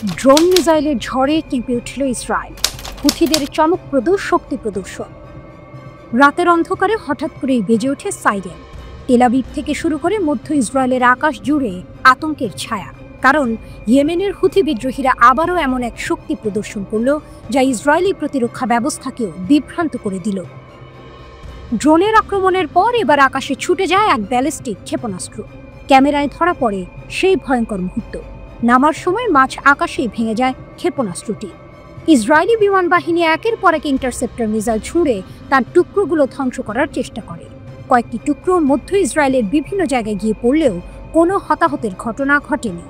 Drone মিসাইলের ঝড়ে কেঁপে উঠল ইসরায়েল, হুথিদের চমকপ্রদ শক্তি প্রদর্শন। রাতের অন্ধকারে হঠাৎ করেই বেজে ওঠে সাইরেন। তেল আবিব থেকে শুরু করে মধ্য ইসরায়েলের আকাশ জুড়ে আতঙ্কের ছায়া, কারণ ইয়েমেনের হুথি বিদ্রোহীরা আবারও এমন এক শক্তি প্রদর্শন করল যা ইসরায়েলি প্রতিরক্ষা ব্যবস্থাকেও বিভ্রান্ত করে দিল। ড্রোনের আক্রমণের পর এবার আকাশে ছুটে যায় এক ব্যালিস্টিক ক্ষেপণাস্ত্র। ক্যামেরায় ধরা পড়ে সেই ভয়ঙ্কর মুহূর্ত। নামার সময় মাঝ আকাশেই ভেঙে যায় ক্ষেপণাস্ত্রটি। ইসরায়েলি বিমান বাহিনী একের পর এক ইন্টারসেপ্টর মিসাইল ছুঁড়ে তার টুকরোগুলো ধ্বংস করার চেষ্টা করে। কয়েকটি টুকরো মধ্য ইসরায়েলের বিভিন্ন জায়গায় গিয়ে পড়লেও কোনো হতাহতের ঘটনা ঘটেনি।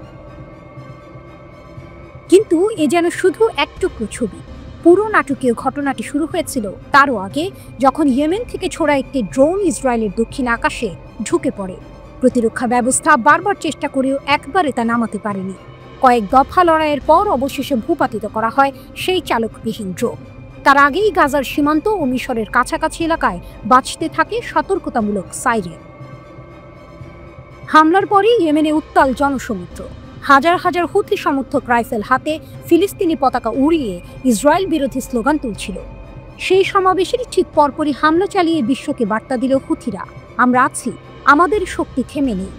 কিন্তু এ যেন শুধু এক টুকরো ছবি। পুরো নাটকীয় ঘটনাটি শুরু হয়েছিল তারও আগে, যখন ইয়েমেন থেকে ছোড়া একটি ড্রোন ইসরায়েলের দক্ষিণ আকাশে ঢুকে পড়ে। প্রতিরক্ষা ব্যবস্থা বারবার চেষ্টা করেও একবারে তা নামাতে পারেনি। কয়েক দফা লড়াইয়ের পর অবশেষে ভূপাতিত করা হয় সেই চালকবিহীন ড্রোন। তার আগেই গাজার সীমান্ত ও মিশরের কাছাকাছি এলাকায় বাজতে থাকে সতর্কতামূলক সাইরেন। হামলার পরই ইয়েমেনে উত্তাল জনসমুদ্র। হাজার হাজার হুথি সমর্থক রাইফেল হাতে ফিলিস্তিনি পতাকা উড়িয়ে ইসরায়েল বিরোধী স্লোগান তুলছিল। সেই সমাবেশের ঠিক পরপরই হামলা চালিয়ে বিশ্বকে বার্তা দিল হুথিরা, আমরা আছি, আমাদের শক্তি থেমে নেই।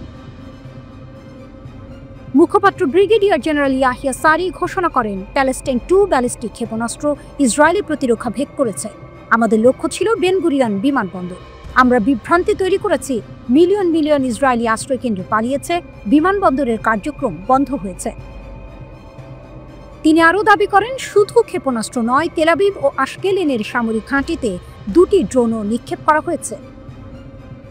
মুখপাত্র ব্রিগেডিয়ার জেনারেল ইয়াহিয়া সারি ঘোষণা করেন, প্যালেস্টাইন 2 ব্যালিস্টিক ক্ষেপণাস্ত্র ইসরায়েলি প্রতিরক্ষা ভেদ করেছে। আমাদের লক্ষ্য ছিল বেন গুরিয়ন বিমানবন্দর। আমরা বিভ্রান্তি তৈরি করেছি, মিলিয়ন মিলিয়ন ইসরায়েলি আশ্রয়কেন্দ্রে পালিয়েছে, বিমানবন্দরের কার্যক্রম বন্ধ হয়েছে। তিনি আরও দাবি করেন, শুধু ক্ষেপণাস্ত্র নয়, তেল আবিব ও আশকেলনের সামরিক ঘাঁটিতে 2টি ড্রোনও নিক্ষেপ করা হয়েছে।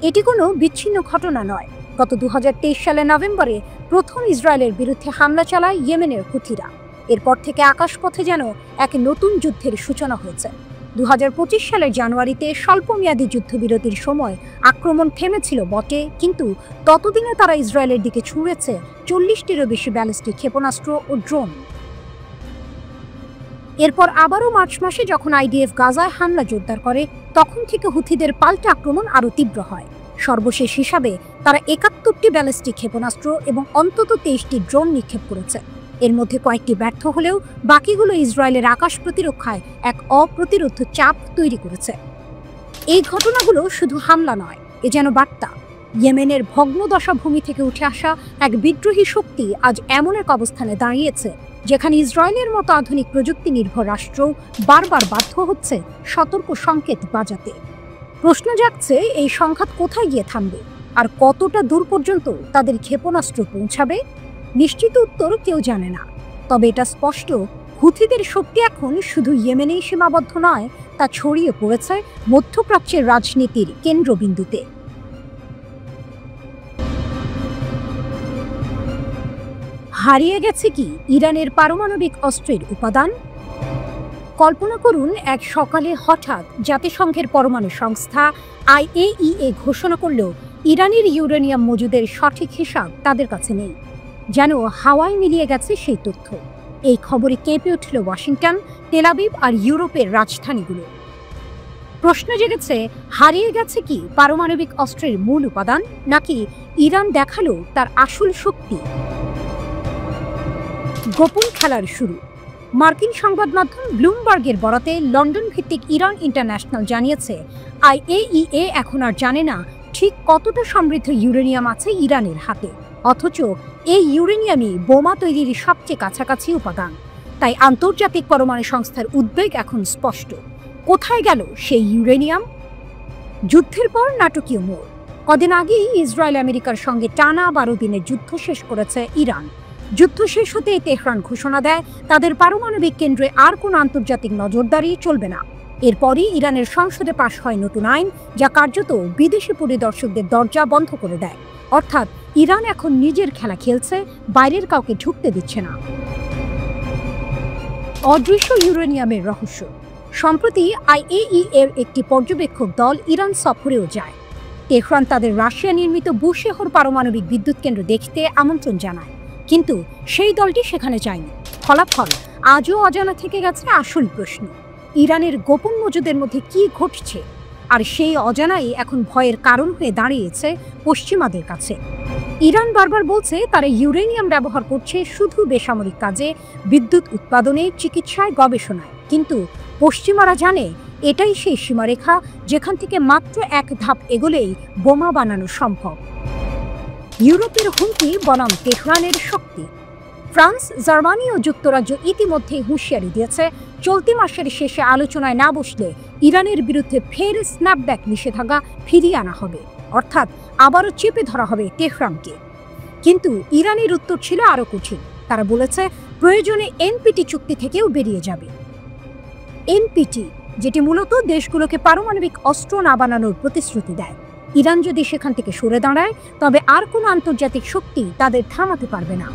এটি কোনো বিচ্ছিন্ন ঘটনা নয়। গত 2023 সালের নভেম্বরে প্রথম ইসরায়েলের বিরুদ্ধে হামলা চালায় ইয়েমেনের হুথিরা। এরপর থেকে আকাশপথে যেন এক নতুন যুদ্ধের সূচনা হয়েছে। 2025 সালের জানুয়ারিতে স্বল্পমেয়াদী যুদ্ধবিরতির সময় আক্রমণ থেমেছিল বটে, কিন্তু ততদিনে তারা ইসরায়েলের দিকে ছুঁড়েছে 40টিরও বেশি ব্যালিস্টিক ক্ষেপণাস্ত্র ও ড্রোন। এরপর আবারও মার্চ মাসে যখন আইডিএফ গাজায় হামলা জোরদার করে, তখন থেকে হুথিদের পাল্টা আক্রমণ আরও তীব্র হয়। সর্বশেষ হিসাবে তারা 71টি ব্যালিস্টিক ক্ষেপণাস্ত্র এবং অন্তত 23টি ড্রোন নিক্ষেপ করেছে। এর মধ্যে কয়েকটি ব্যর্থ হলেও বাকিগুলো ইসরায়েলের আকাশ প্রতিরক্ষায় এক অপ্রতিরোধ্য চাপ তৈরি করেছে। এই ঘটনাগুলো শুধু হামলা নয়, এ যেন বার্তা। ইয়েমেনের ভগ্নদশা ভূমি থেকে উঠে আসা এক বিদ্রোহী শক্তি আজ এমন এক অবস্থানে দাঁড়িয়েছে যেখানে ইসরায়েলের মতো আধুনিক প্রযুক্তি নির্ভর রাষ্ট্রও বারবার বাধ্য হচ্ছে সতর্ক সংকেত বাজাতে। প্রশ্ন জাগছে, এই সংঘাত কোথায় গিয়ে থামবে আর কতটা দূর পর্যন্ত তাদের ক্ষেপণাস্ত্র পৌঁছাবে? নিশ্চিত উত্তর কেউ জানে না। তবে এটা স্পষ্ট, হুথিদের শক্তি এখন শুধু ইয়েমেনেই সীমাবদ্ধ নয়, তা ছড়িয়ে পড়েছে মধ্যপ্রাচ্যের রাজনীতির কেন্দ্রবিন্দুতে। হারিয়ে গেছে কি ইরানের পারমাণবিক অস্ত্রের উপাদান? কল্পনা করুন, এক সকালে হঠাৎ জাতিসংঘের পরমাণু সংস্থা IAEA ঘোষণা করল ইরানের ইউরেনিয়াম মজুদের সঠিক হিসাব তাদের কাছে নেই। যেন হাওয়ায় মিলিয়ে গেছে সেই তথ্য। এই খবরে কেঁপে উঠল ওয়াশিংটন, তেল আবিব আর ইউরোপের রাজধানীগুলো। প্রশ্ন জেগেছে, হারিয়ে গেছে কি পারমাণবিক অস্ত্রের মূল উপাদান, নাকি ইরান দেখালো তার আসল শক্তি? গোপন খেলার শুরু। মার্কিন সংবাদ মাধ্যম ব্লুমবার্গের বরাতে লন্ডন ভিত্তিক ইরান ইন্টারন্যাশনাল জানিয়েছে, IAEA এখন আর জানে না ঠিক কতটা সমৃদ্ধ ইউরেনিয়াম আছে ইরানের হাতে, অথচ এই ইউরেনিয়ামই বোমা তৈরির সবচেয়ে কাছাকাছি উপাদান। তাই আন্তর্জাতিক পরমাণু সংস্থার উদ্বেগ এখন স্পষ্ট। কোথায় গেল সেই ইউরেনিয়াম? যুদ্ধের পর নাটকীয় মোড়। কদিন আগেই ইসরায়েল আমেরিকার সঙ্গে টানা 12 দিনের যুদ্ধ শেষ করেছে ইরান। যুদ্ধ শেষ হতেই তেহরান ঘোষণা দেয় তাদের পারমাণবিক কেন্দ্রে আর কোনো আন্তর্জাতিক নজরদারি চলবে না। এরপরই ইরানের সংসদে পাশ হয় নতুন আইন, যা কার্যত বিদেশি পরিদর্শকদের দরজা বন্ধ করে দেয়। অর্থাৎ ইরান এখন নিজের খেলা খেলছে, বাইরের কাউকে ঢুকতে দিচ্ছে না। অদৃশ্য ইউরেনিয়ামের রহস্য। সম্প্রতি IAEA এর একটি পর্যবেক্ষক দল ইরান সফরেও যায়। তেহরান তাদের রাশিয়া নির্মিত বুশেহর পারমাণবিক বিদ্যুৎ কেন্দ্র দেখতে আমন্ত্রণ জানায়, কিন্তু সেই দলটি সেখানে যায়নি। ফলাফল আজও অজানা থেকে গেছে আসল প্রশ্ন, ইরানের গোপন মজুদের মধ্যে কি ঘটছে? আর সেই অজানাই এখন ভয়ের কারণ হয়ে দাঁড়িয়েছে পশ্চিমাদের কাছে। ইরান বারবার বলছে তারা ইউরেনিয়াম ব্যবহার করছে শুধু বেসামরিক কাজে, বিদ্যুৎ উৎপাদনে, চিকিৎসায়, গবেষণায়। কিন্তু পশ্চিমারা জানে এটাই সেই সীমারেখা যেখান থেকে মাত্র এক ধাপ এগোলেই বোমা বানানো সম্ভব। ইউরোপের হুমকি বনাম তেহরানের শক্তি। ফ্রান্স, জার্মানি ও যুক্তরাজ্য ইতিমধ্যেই হুঁশিয়ারি দিয়েছে চলতি মাসের শেষে আলোচনায় না বসলে ইরানের বিরুদ্ধে ফের স্ন্যাপব্যাক নিষেধাজ্ঞা ফিরিয়ে আনা হবে, অর্থাৎ আবারও চেপে ধরা হবে তেহরানকে। কিন্তু ইরানের উত্তর ছিল আরও কঠিন। তারা বলেছে প্রয়োজনে এনপিটি চুক্তি থেকেও বেরিয়ে যাবে। এনপিটি, যেটি মূলত দেশগুলোকে পারমাণবিক অস্ত্র না বানানোর প্রতিশ্রুতি দেয়। ইরান যদি সেখান থেকে সরে দাঁড়ায় তবে আর কোনো আন্তর্জাতিক শক্তি তাদের থামাতে পারবে না।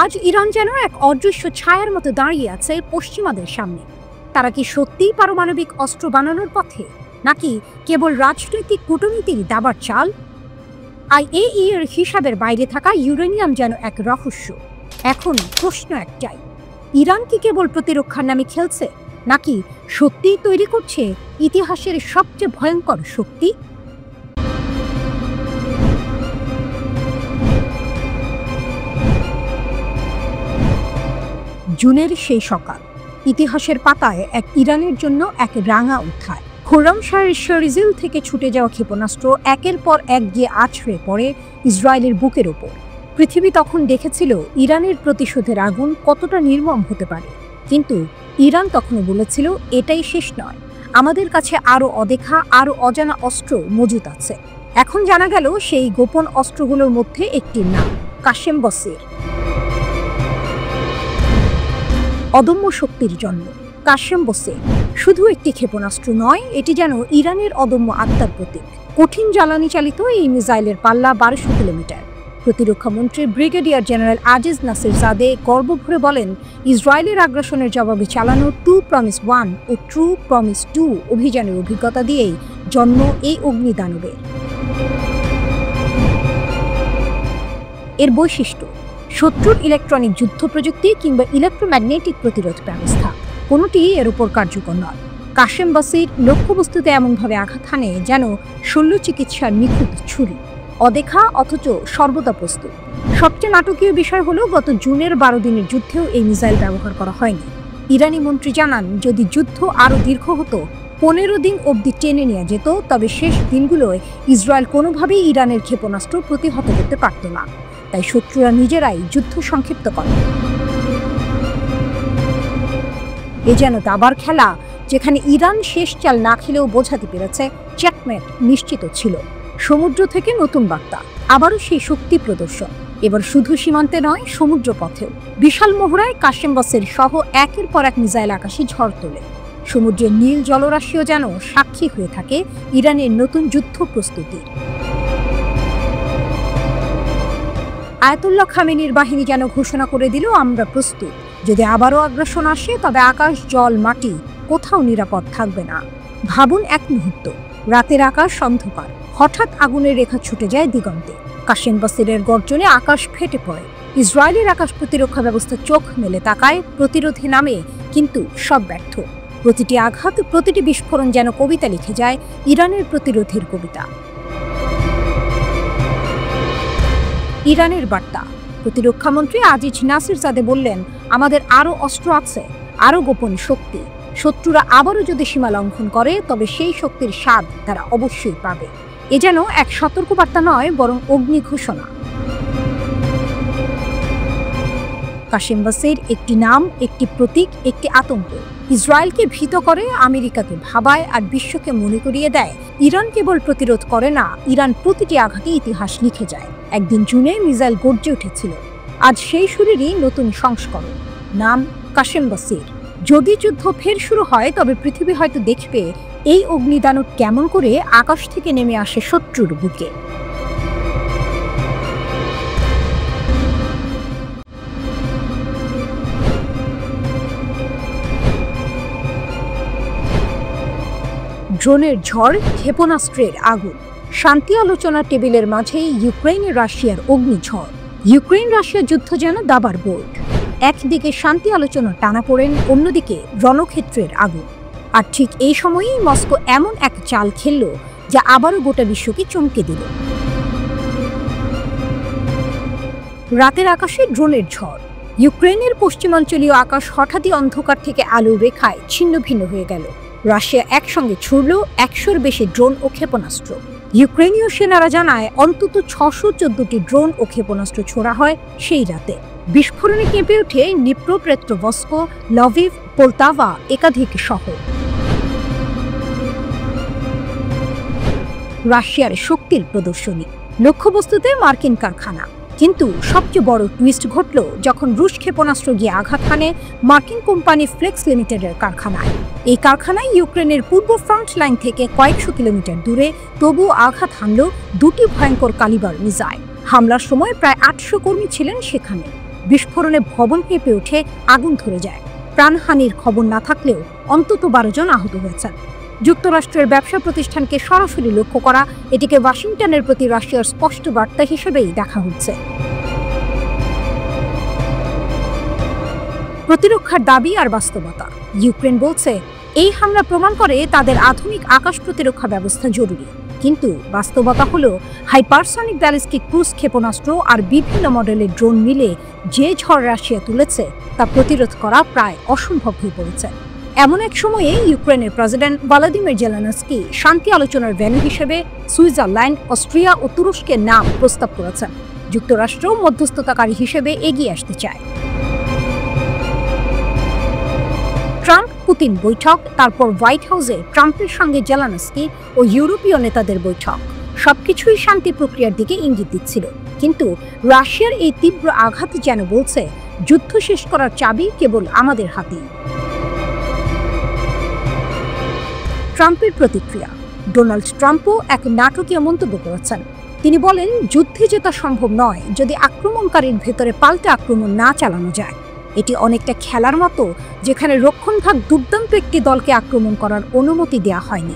আজ ইরান যেন এক অদৃশ্য ছায়ার মতো দাঁড়িয়ে আছে পশ্চিমাদের সামনে। তারা কি সত্যিই পারমাণবিক অস্ত্র বানানোর পথে, নাকি কেবল রাজনৈতিক কূটনীতির দাবার চাল? আইএইই এর হিসাবের বাইরে থাকা ইউরেনিয়াম যেন এক রহস্য। এখন প্রশ্ন একটাই, ইরান কি কেবল প্রতিরক্ষার নামে খেলছে, নাকি সত্যিই তৈরি করছে ইতিহাসের সবচেয়ে ভয়ঙ্কর শক্তি? জুনের সেই সকাল, ইতিহাসের পাতায় এক ইরানের জন্য এক রাঙা অধ্যায়। খোরামশাহের শরিজিল থেকে ছুটে যাওয়া ক্ষেপণাস্ত্র একের পর এক গিয়ে আছড়ে পড়ে ইসরায়েলের বুকের ওপর। পৃথিবী তখন দেখেছিল ইরানের প্রতিশোধের আগুন কতটা নির্মম হতে পারে। কিন্তু ইরান তখনও বলেছিল এটাই শেষ নয়, আমাদের কাছে আরও অদেখা, আরও অজানা অস্ত্র মজুত আছে। এখন জানা গেল সেই গোপন অস্ত্রগুলোর মধ্যে একটির নাম কাশেম বসির। অদম্য শক্তির জন্ম। কাশেম বসির শুধু একটি ক্ষেপণাস্ত্র নয়, এটি যেন ইরানের অদম্য আত্মার প্রতীক। কঠিন জ্বালানি চালিত এই মিসাইলের পাল্লা 1200 কিলোমিটার। প্রতিরক্ষা মন্ত্রী ব্রিগেডিয়ার জেনারেল আজিজ নাসির জাদে গর্ব ভরে বলেন, ইসরায়েলের আগ্রাসনের জবাবে চালানো ট্রু প্রমিস 1 ও ট্রু প্রমিস 2 অভিযানের অভিজ্ঞতা দিয়েই জন্ম এই অগ্নিদানবের। এর বৈশিষ্ট্য: শত্রুর ইলেকট্রনিক যুদ্ধ প্রযুক্তি কিংবা ইলেকট্রোম্যাগনেটিক প্রতিরোধ ব্যবস্থা কোনোটিই এর উপর কার্যকর নয়। কাশেম বসির লক্ষ্যবস্তুতে এমনভাবে আঘাত হানে যেন শল্য চিকিৎসার নিখুঁত ছুরি, অদেখা অথচ সর্বদা প্রস্তুত। সবচেয়ে নাটকীয় বিষয় হলো গত জুনের 12 দিনের যুদ্ধেও এই মিসাইল ব্যবহার করা হয়নি। ইরানি মন্ত্রী জানান, যদি যুদ্ধ আরও দীর্ঘ হতো, 15 দিন অবধি টেনে নেওয়া যেত, তবে শেষ দিনগুলোয় ইসরায়েল কোনোভাবেই ইরানের ক্ষেপণাস্ত্র প্রতিহত করতে পারত না। তাই শত্রুরা নিজেরাই যুদ্ধ সংক্ষিপ্ত করে। এ যেন দাবার খেলা, যেখানে ইরান শেষ চাল না খেলেও বোঝাতে পেরেছে চেকমেট নিশ্চিত ছিল। সমুদ্র থেকে নতুন বার্তা, আবারও সেই শক্তি প্রদর্শন। এবার শুধু সীমান্তে নয়, সমুদ্র পথেও। বিশাল মহড়ায় কাশেম বসির সহ একের পর এক মিসাইল আকাশে ঝড় তোলে। সমুদ্রের নীল জলরাশিও যেন সাক্ষী হয়ে থাকে ইরানের নতুন যুদ্ধ প্রস্তুতির। আয়াতুল্লাহ খামেনির বাহিনী যেন ঘোষণা করে দিল, আমরা প্রস্তুত। যদি আবারও আগ্রাসন আসে তবে আকাশ, জল, মাটি কোথাও নিরাপদ থাকবে না। ভাবুন এক মুহূর্ত, রাতের আকাশ অন্ধকার, হঠাৎ আগুনের রেখা ছুটে যায় দিগন্তে। কাশেম বসিরের গর্জনে আকাশ ফেটে পড়ে। ইসরায়েলের আকাশ প্রতিরক্ষা ব্যবস্থা চোখ মেলে তাকায়, প্রতিরোধে নামে, কিন্তু সব ব্যর্থ। প্রতিটি আঘাত, প্রতিটি বিস্ফোরণ যেন কবিতা লিখে যায়, ইরানের প্রতিরোধের কবিতা। ইরানের বার্তা। প্রতিরক্ষামন্ত্রী আজিজ নাসির জাদে বললেন, আমাদের আরও অস্ত্র আছে, আরও গোপন শক্তি। শত্রুরা আবারও যদি সীমা লঙ্ঘন করে তবে সেই শক্তির স্বাদ তারা অবশ্যই পাবে। এ যেন এক সতর্কবার্তা নয়, বরং অগ্নি ঘোষণা। কাশেম বসির একটি নাম, একটি প্রতীক, একটি আতঙ্ক। ইসরায়েলকে ভীত করে, আমেরিকাকে ভাবায়, আর বিশ্বকে মনে করিয়ে দেয় ইরান কেবল প্রতিরোধ করে না, ইরান প্রতিটি আঘাতে ইতিহাস লিখে যায়। একদিন জুনে মিসাইল গর্জে উঠেছিল, আজ সেই সুরেরই নতুন সংস্করণ, নাম কাশেম বসির। যদি যুদ্ধ ফের শুরু হয় তবে পৃথিবী হয়তো দেখবে এই অগ্নিদানব কেমন করে আকাশ থেকে নেমে আসে শত্রুর বুকে। ড্রোনের ঝড়, ক্ষেপণাস্ত্রের আগুন। শান্তি আলোচনার টেবিলের মাঝেই ইউক্রেন রাশিয়ার অগ্নিঝড়। ইউক্রেন রাশিয়ার যুদ্ধ যেন দাবার বোর্ড। একদিকে শান্তি আলোচনা টানাপোড়েন, অন্যদিকে রণক্ষেত্রের আগুন। আর ঠিক এই সময়েই মস্কো এমন এক চাল খেলল যা আবারও গোটা বিশ্বকে চমকে দিল। রাতের আকাশে ড্রোনের ঝড়। ইউক্রেনের পশ্চিমাঞ্চলীয় আকাশ হঠাৎই অন্ধকার থেকে আলোর রেখায় ছিন্ন ভিন্ন হয়ে গেল। রাশিয়া একসঙ্গে ছুড়ল ১০০-র বেশি ড্রোন ও ক্ষেপণাস্ত্র। ইউক্রেনীয় সেনারা জানায় অন্তত ৬১৪টি ড্রোন ও ক্ষেপণাস্ত্র ছোড়া হয় সেই রাতে। বিস্ফোরণে কেঁপে ওঠে নিপ্রোপেট্রোভস্ক, লভিভ, পোলতাভা একাধিক শহর। রাশিয়ার শক্তির প্রদর্শনী, লক্ষ্যবস্তুতে মার্কিন কারখানা। কিন্তু সবচেয়ে বড় টুইস্ট ঘটল যখন রুশ ক্ষেপণাস্ত্র গিয়ে আঘাত হানে মার্কিন কোম্পানি ফ্লেক্স লিমিটেডের কারখানায়। এই কারখানায় ইউক্রেনের পূর্ব ফ্রন্ট লাইন থেকে কয়েকশো কিলোমিটার দূরে, তবুও আঘাত হানল দুটি ভয়ঙ্কর কালিবার মিসাইল। হামলার সময় প্রায় ৮০০ কর্মী ছিলেন সেখানে। বিস্ফোরণে ভবন কেঁপে ওঠে, আগুন ধরে যায়। প্রাণহানির খবর না থাকলেও অন্তত ১২ জন আহত হয়েছেন। যুক্তরাষ্ট্রের ব্যবসা প্রতিষ্ঠানকে সরাসরি লক্ষ্য করা, এটিকে ওয়াশিংটনের প্রতি রাশিয়ার স্পষ্ট বার্তা হিসেবেই দেখা হচ্ছে। প্রতিরক্ষার দাবি আর বাস্তবতা। ইউক্রেন বলছে এই হামলা প্রমাণ করে তাদের আধুনিক আকাশ প্রতিরক্ষা ব্যবস্থা জরুরি। কিন্তু বাস্তবতা হলো হাইপারসনিক ব্যালিস্টিক ক্রুজ ক্ষেপণাস্ত্র আর বিভিন্ন মডেলের ড্রোন মিলে যে ঝড় রাশিয়া তুলেছে তা প্রতিরোধ করা প্রায় অসম্ভব হয়ে পড়েছে। এমন এক সময়ে ইউক্রেনের প্রেসিডেন্ট ভলোদিমির জেলেনস্কি শান্তি আলোচনার ভেন্যু হিসেবে সুইজারল্যান্ড, অস্ট্রিয়া ও তুরস্কের নাম প্রস্তাব করেছেন। যুক্তরাষ্ট্র মধ্যস্থতাকারী হিসেবে এগিয়ে আসতে চায়। ট্রাম্প-পুতিন বৈঠক, তারপর হোয়াইট হাউসে ট্রাম্পের সঙ্গে জেলেনস্কি ও ইউরোপীয় নেতাদের বৈঠক, সবকিছুই শান্তি প্রক্রিয়ার দিকে ইঙ্গিত দিচ্ছিল। কিন্তু রাশিয়ার এই তীব্র আঘাত যেন বলছে যুদ্ধ শেষ করার চাবি কেবল আমাদের হাতেই। ট্রাম্পের প্রতিক্রিয়া। ডোনাল্ড ট্রাম্পও এক নাটকীয় মন্তব্য করেছেন। তিনি বলেন, যুদ্ধে জেতা সম্ভব নয় যদি আক্রমণকারীর ভেতরে পাল্টা আক্রমণ না চালানো যায়। এটি অনেকটা খেলার মতো, যেখানে রক্ষণভাগ দুর্দান্ত একটি দলকে আক্রমণ করার অনুমতি দেওয়া হয়নি।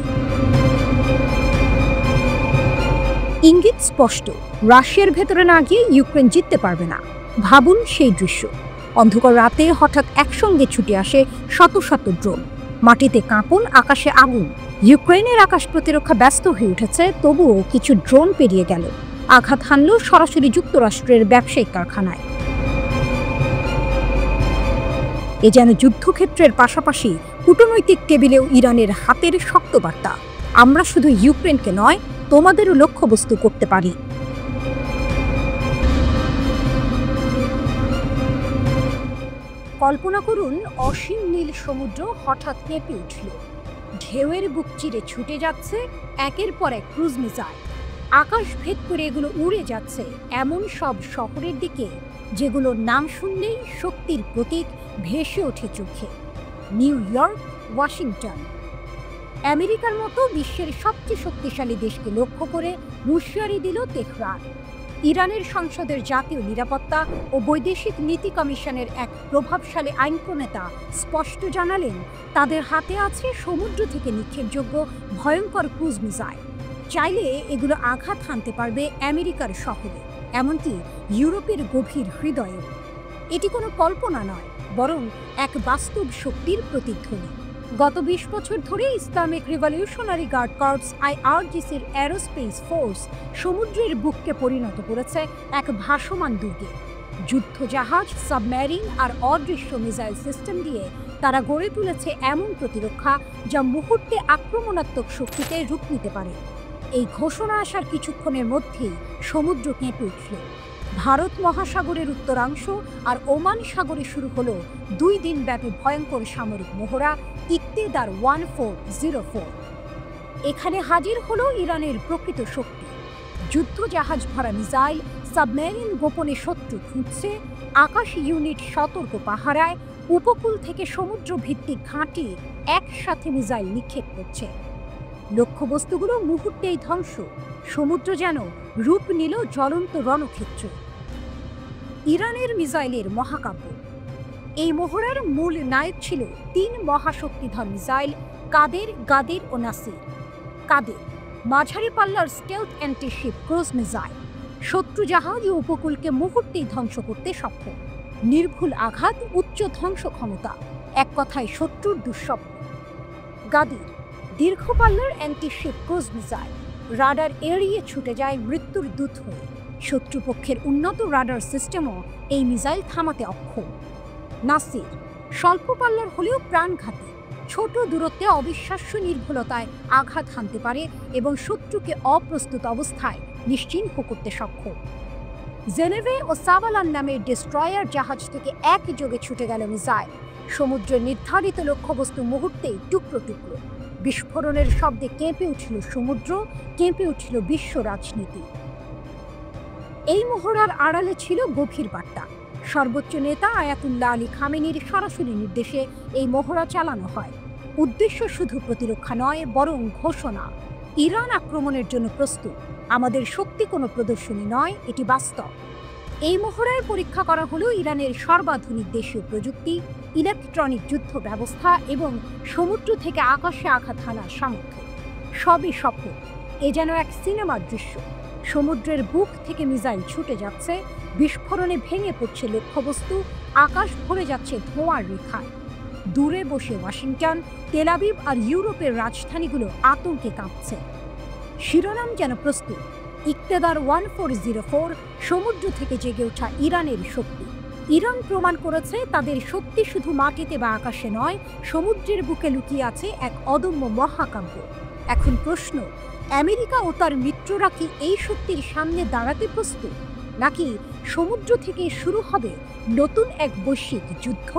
ইঙ্গিত স্পষ্ট, রাশিয়ার ভেতরে না গিয়ে ইউক্রেন জিততে পারবে না। ভাবুন সেই দৃশ্য। অন্ধকার রাতে হঠাৎ একসঙ্গে ছুটে আসে শত শত ড্রোন। মাটিতে কাঁপন, আকাশে আগুন। ইউক্রেনের আকাশ প্রতিরক্ষা ব্যস্ত হয়ে উঠেছে, তবুও কিছু ড্রোন পেরিয়ে গেল। আঘাত হানল সরাসরি যুক্তরাষ্ট্রের ব্যবসায়িক কারখানায়। এ যেন যুদ্ধক্ষেত্রের পাশাপাশি কূটনৈতিক টেবিলেও ইরানের হাতের শক্ত বার্তা, আমরা শুধু ইউক্রেনকে নয়, তোমাদেরও লক্ষ্যবস্তু করতে পারি। কল্পনা করুন, অসীম নীল সমুদ্র হঠাৎ কেঁপে উঠল। ঢেউয়ের বুক চিরে ছুটে যাচ্ছে একের পর এক ক্রুজ মিসাইল। আকাশ ভেদ করে এগুলো উড়ে যাচ্ছে এমন সব শহরের দিকে যেগুলোর নাম শুনলেই শক্তির প্রতীক ভেসে ওঠে চোখে। New York, Washington. আমেরিকার মতো বিশ্বের সবচেয়ে শক্তিশালী দেশকে লক্ষ্য করে হুঁশিয়ারি দিল তেহরান। ইরানের সংসদের জাতীয় নিরাপত্তা ও বৈদেশিক নীতি কমিশনের এক প্রভাবশালী আইন প্রণেতা স্পষ্ট জানালেন, তাদের হাতে আছে সমুদ্র থেকে নিক্ষেপযোগ্য ভয়ঙ্কর ক্রুজ মিসাইল। চাইলে এগুলো আঘাত হানতে পারবে আমেরিকার শহরে, এমনকি ইউরোপের গভীর হৃদয়ে। এটি কোনো কল্পনা নয়, বরং এক বাস্তব শক্তির প্রতিধ্বনি। গত ২০ বছর ধরে ইসলামিক রিভলিউশনারি গার্ড কর্পস IRGCর অ্যারোস্পেস ফোর্স সমুদ্রের বুককে পরিণত করেছে এক ভাসমান দুর্গে। যুদ্ধজাহাজ, সাবমেরিন আর অদৃশ্য মিসাইল সিস্টেম দিয়ে তারা গড়ে তুলেছে এমন প্রতিরক্ষা যা মুহূর্তে আক্রমণাত্মক শক্তিতে রূপ নিতে পারে। এই ঘোষণা আসার কিছুক্ষণের মধ্যেই সমুদ্র কেঁপে উঠল। ভারত মহাসাগরের উত্তরাংশ আর ওমান সাগরে শুরু হলো ২ দিনব্যাপী ভয়ঙ্কর সামরিক মহড়া ইকতেদার 1404। এখানে হাজির হলো ইরানের প্রকৃত শক্তি। যুদ্ধজাহাজ ভরা মিসাইল, সাবমেরিন গোপনে শত্রু খুঁজছে, আকাশ ইউনিট সতর্ক পাহারায়, উপকূল থেকে সমুদ্র ভিত্তিক ঘাঁটি একসাথে মিসাইল নিক্ষেপ করছে। লক্ষ্যবস্তুগুলো মুহূর্তেই ধ্বংস। সমুদ্র যেন রূপ নিল জ্বলন্ত রণক্ষেত্র। ইরানের মিসাইলের মহাকাব্য। এই মহড়ার মূল নায়ক ছিল ৩ মহাশক্তিধর মিসাইল কাদের, গাদের ও নাসির। কাদের মাঝারি পাল্লার স্টেলথ অ্যান্টিশিপ ক্রুজ মিসাইল, শত্রু জাহাজ ও উপকূলকে মুহূর্তেই ধ্বংস করতে সক্ষম। নির্ভুল আঘাত, উচ্চ ধ্বংস ক্ষমতা, এক কথায় শত্রুর দুঃস্বপ্ন। গাদের দীর্ঘ পাল্লার অ্যান্টিশিপ ক্রুজ মিসাইল, রাডার এড়িয়ে ছুটে যায় মৃত্যুর দূত হয়ে। শত্রুপক্ষের উন্নত রাডার সিস্টেমও এই মিসাইল থামাতে অক্ষম। নাসির স্বল্প পাল্লার হলেও প্রাণঘাতী, ছোট দূরত্বে অবিশ্বাস্য নির্ভুলতায় আঘাত হানতে পারে এবং শত্রুকে অপ্রস্তুত অবস্থায় নিশ্চিহ্ন করতে সক্ষম। জেনেভে ও সাভালান নামের ডেস্ট্রয়ার জাহাজ থেকে একযোগে ছুটে গেল মিসাইল। সমুদ্রের নির্ধারিত লক্ষ্যবস্তু মুহূর্তেই টুকরো টুকরো। বিস্ফোরণের শব্দে কেঁপে উঠল সমুদ্র, কেঁপে উঠল বিশ্ব রাজনীতি। এই মহড়ার আড়ালে ছিল গভীর বার্তা। সর্বোচ্চ নেতা আয়াতুল্লাহ আলী খামেনির সরাসরি নির্দেশে এই মহড়া চালানো হয়। উদ্দেশ্য শুধু প্রতিরক্ষা নয়, বরং ঘোষণা, ইরান আক্রমণের জন্য প্রস্তুত। আমাদের শক্তি কোনো প্রদর্শনী নয়, এটি বাস্তব। এই মহড়ায় পরীক্ষা করা হলো ইরানের সর্বাধুনিক দেশীয় প্রযুক্তি, ইলেকট্রনিক যুদ্ধ ব্যবস্থা এবং সমুদ্র থেকে আকাশে আঘাত হানার সামর্থ্য। সবই সফল। এ যেন এক সিনেমার দৃশ্য। সমুদ্রের বুক থেকে মিসাইল ছুটে যাচ্ছে, বিস্ফোরণে ভেঙে পড়ছে লক্ষ্যবস্তু, আকাশ ভরে যাচ্ছে ধোঁয়ার রেখায়। দূরে বসে ওয়াশিংটন, তেল আবিব আর ইউরোপের রাজধানীগুলো আতঙ্কে কাঁপছে। শিরোনাম যেন প্রস্তুত, ইকতেদার 1404, সমুদ্র থেকে জেগে ওঠা ইরানের শক্তি। ইরান প্রমাণ করেছে তাদের শক্তি শুধু মাটিতে বা আকাশে নয়, সমুদ্রের বুকে লুকিয়ে আছে এক অদম্য মহাকাব্য। এখন প্রশ্ন, আমেরিকা ও তার মিত্ররা কি এই শক্তির সামনে দাঁড়াতে প্রস্তুত, নাকি সমুদ্র থেকে শুরু হবে নতুন এক বৈশ্বিক যুদ্ধ?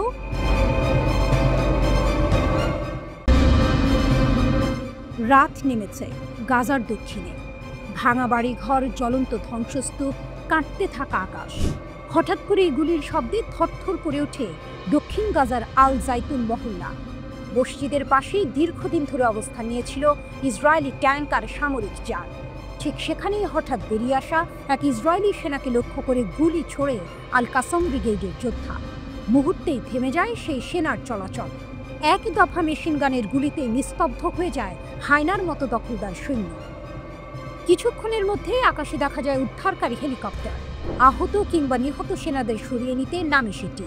রাত নেমেছে গাজার দক্ষিণে। ভাঙা বাড়ি ঘর, জ্বলন্ত ধ্বংসস্তূপ, কাঁপতে থাকা আকাশ। হঠাৎ করে গুলির শব্দে থরথর করে ওঠে দক্ষিণ গাজার আল জাইতুন মহল্লা। মসজিদের পাশেই দীর্ঘদিন ধরে অবস্থান নিয়েছিল ইসরায়েলি ট্যাঙ্ক আর সামরিক যান। ঠিক সেখানেই হঠাৎ বেরিয়ে আসা এক ইসরায়েলি সেনাকে লক্ষ্য করে গুলি ছোড়ে আল কাসম ব্রিগেডের যোদ্ধা। মুহূর্তেই থেমে যায় সেই সেনার চলাচল। এক দফা মেশিনগানের গুলিতে নিস্তব্ধ হয়ে যায় হায়নার মতো দখলদার সৈন্য। কিছুক্ষণের মধ্যে আকাশে দেখা যায় উদ্ধারকারী হেলিকপ্টার। আহত কিংবা নিহত সেনাদের সরিয়ে নিতে নামে সেটি।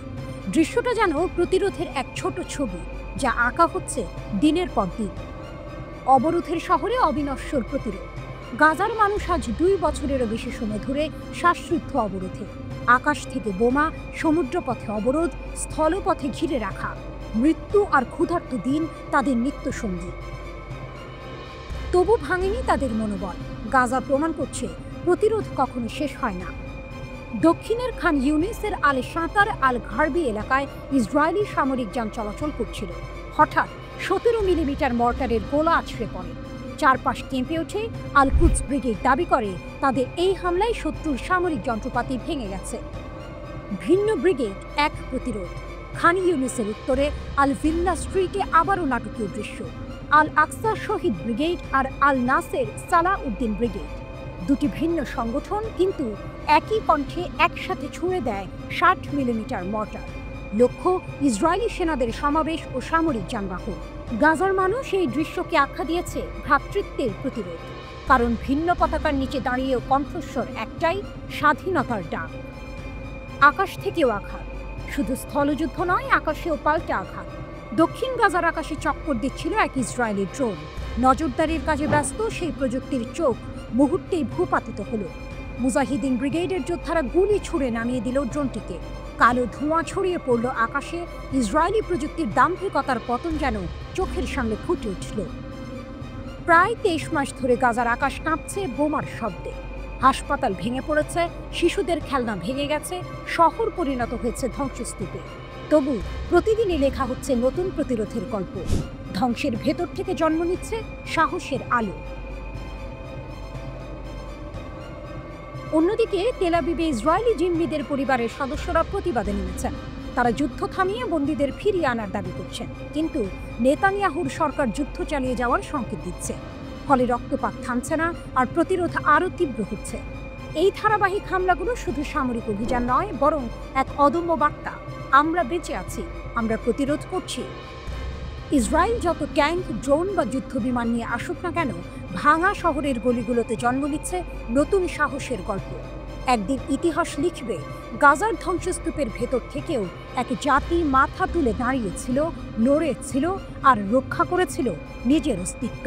দৃশ্যটা যেন প্রতিরোধের এক ছোট ছবি, যা আঁকা হচ্ছে দিনের পর দিন। অবরোধের শহরে অবিনশ্বর প্রতিরোধ। গাজার মানুষ আজ 2 বছরেরও বেশি সময় ধরে শ্বাসরুদ্ধ অবরোধে। আকাশ থেকে বোমা, সমুদ্রপথে অবরোধ, স্থলপথে ঘিরে রাখা। মৃত্যু আর ক্ষুধার্ত দিন তাদের নিত্যসঙ্গী। তবু ভাঙেনি তাদের মনোবল। গাজা প্রমাণ করছে প্রতিরোধ কখনো শেষ হয় না। দক্ষিণের খান ইউনিসের আল সাঁতার আল ঘারবি এলাকায় ইসরায়েলি সামরিক যান চলাচল করছিল। হঠাৎ 17 মিলিমিটার মর্টারের গোলা আছড়ে পড়ে। চারপাশ কেঁপে ওঠে। আল কুদস ব্রিগেড দাবি করে তাদের এই হামলায় শত্রুর সামরিক যন্ত্রপাতি ভেঙে গেছে। ভিন্ন ব্রিগেড এক প্রতিরোধ। খান ইউনিসের উত্তরে আল ভিল্লা স্ট্রিটে আবারও নাটকীয় দৃশ্য। আল আকসা শহীদ ব্রিগেড আর আল নাসের সালাহ উদ্দিন ব্রিগেড, দুটি ভিন্ন সংগঠন, কিন্তু একই কণ্ঠে একসাথে ছুঁড়ে দেয় 60 মিলিমিটার মর্টার। লক্ষ্য ইসরায়েলি সেনাদের সমাবেশ ও সামরিক যানবাহন। গাজার মানুষ এই দৃশ্যকে আখ্যা দিয়েছে ভ্রাতৃত্বের প্রতিরোধ। কারণ ভিন্ন পতাকার নিচে দাঁড়িয়েও কণ্ঠস্বর একটাই, স্বাধীনতার ডাক। আকাশ থেকেও আঘাত। শুধু স্থলযুদ্ধ নয়, আকাশেও পাল্টা আঘাত। দক্ষিণ গাজার আকাশে চক্কর দিচ্ছিল এক ইসরায়েলি ড্রোন। নজরদারির কাজে ব্যস্ত সেই প্রযুক্তির চোখ মুহূর্তেই ভূপাতিত হলো। মুজাহিদিন ব্রিগেডের যোদ্ধারা গুলি ছুড়ে নামিয়ে দিল ড্রোনটিকে। কালো ধোঁয়া ছড়িয়ে পড়ল আকাশে। ইসরায়েলি প্রযুক্তির দাম্ভিকতার পতন যেন চোখের সামনে ফুটে উঠল। প্রায় 23 মাস ধরে গাজার আকাশ কাঁপছে বোমার শব্দে। হাসপাতাল ভেঙে পড়েছে, শিশুদের খেলনা ভেঙে গেছে, শহর পরিণত হয়েছে ধ্বংসস্তূপে। তবু প্রতিদিনই লেখা হচ্ছে নতুন প্রতিরোধের গল্প। ধ্বংসের ভেতর থেকে জন্ম নিচ্ছে সাহসের আলো। অন্যদিকে তেল আবিবে ইসরায়েলি জিম্মিদের পরিবারের সদস্যরা প্রতিবাদে নেমেছেন। তারা যুদ্ধ থামিয়ে বন্দীদের ফিরিয়ে আনার দাবি করছেন, কিন্তু নেতানিয়াহুর সরকার যুদ্ধ চালিয়ে যাওয়ার সংকেত দিচ্ছে। ফলে রক্তপাত থামছে না, আর প্রতিরোধ আরও তীব্র হচ্ছে। এই ধারাবাহিক হামলাগুলো শুধু সামরিক অভিযান নয়, বরং এক অদম্য বার্তা। আমরা বেঁচে আছি, আমরা প্রতিরোধ করছি। ইসরায়েল যত ট্যাঙ্ক, ড্রোন বা যুদ্ধ বিমান নিয়ে আসুক না কেন, ভাঙা শহরের গলিগুলোতে জন্ম নিচ্ছে নতুন সাহসের গল্প। একদিন ইতিহাস লিখবে গাজার ধ্বংসস্তূপের ভেতর থেকেও এক জাতি মাথা তুলে দাঁড়িয়েছিল, লড়েছিল আর রক্ষা করেছিল নিজের অস্তিত্ব।